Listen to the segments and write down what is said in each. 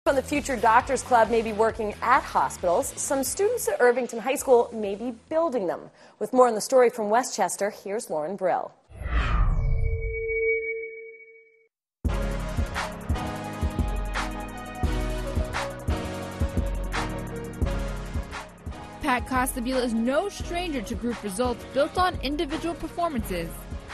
From the Future Doctors Club may be working at hospitals. Some students at Irvington High School may be building them. With more on the story from Westchester, here's Lauren Brill. Pat Costabile is no stranger to group results built on individual performances.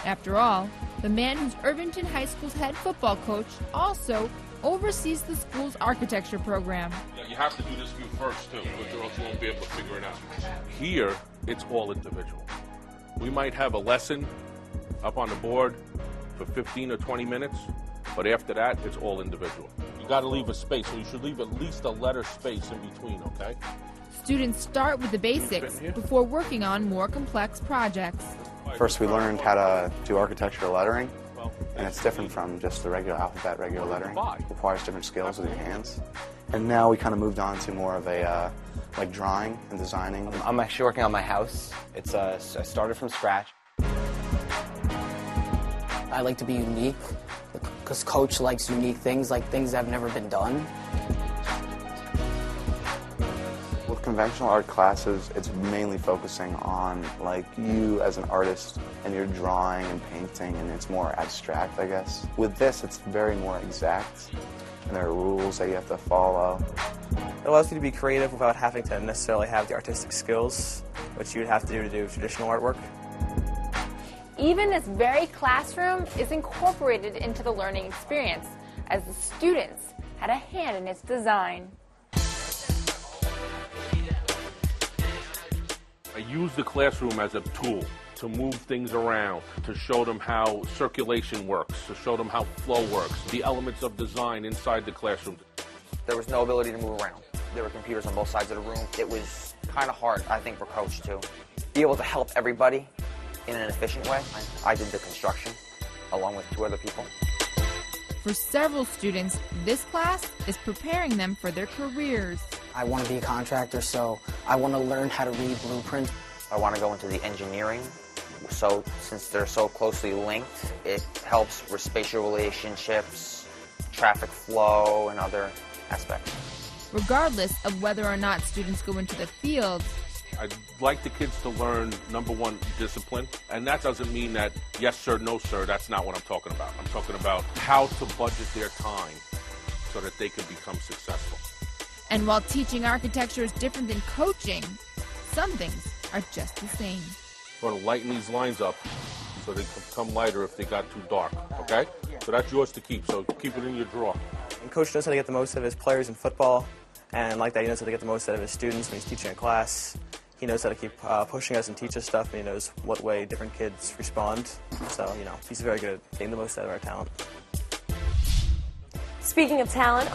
After all, the man who's Irvington High School's head football coach also oversees the school's architecture program. Yeah, you have to do this view first, too, or else you won't be able to figure it out. Here, it's all individual. We might have a lesson up on the board for 15 or 20 minutes, but after that, it's all individual. You got to leave a space, so you should leave at least a letter space in between, okay? Students start with the basics before working on more complex projects. First, we learned how to do architectural lettering, and it's different from just the regular alphabet, regular lettering. It requires different skills with your hands. And now we kind of moved on to more of a like drawing and designing. I'm actually working on my house. I started from scratch. I like to be unique because Coach likes unique things, like things that have never been done. With conventional art classes, it's mainly focusing on like you as an artist and your drawing and painting, and it's more abstract, I guess. With this, it's very more exact, and there are rules that you have to follow. It allows you to be creative without having to necessarily have the artistic skills, which you would have to do traditional artwork. Even this very classroom is incorporated into the learning experience, as the students had a hand in its design. I use the classroom as a tool to move things around, to show them how circulation works, to show them how flow works, the elements of design inside the classroom. There was no ability to move around. There were computers on both sides of the room. It was kind of hard, I think, for Coach to be able to help everybody in an efficient way. I did the construction along with 2 other people. For several students, this class is preparing them for their careers. I want to be a contractor, so I want to learn how to read blueprints. I want to go into the engineering, so since they're so closely linked, it helps with spatial relationships, traffic flow, and other aspects. Regardless of whether or not students go into the field, I'd like the kids to learn, number one, discipline, and that doesn't mean that yes sir, no sir, that's not what I'm talking about. I'm talking about how to budget their time so that they can become successful. And while teaching architecture is different than coaching, some things are just the same. We're going to lighten these lines up so they can become lighter if they got too dark, okay? So that's yours to keep, so keep it in your drawer. And Coach knows how to get the most out of his players in football, and like that, he knows how to get the most out of his students when he's teaching a class. He knows how to keep pushing us and teach us stuff, and he knows what way different kids respond. So, he's very good at getting the most out of our talent. Speaking of talent,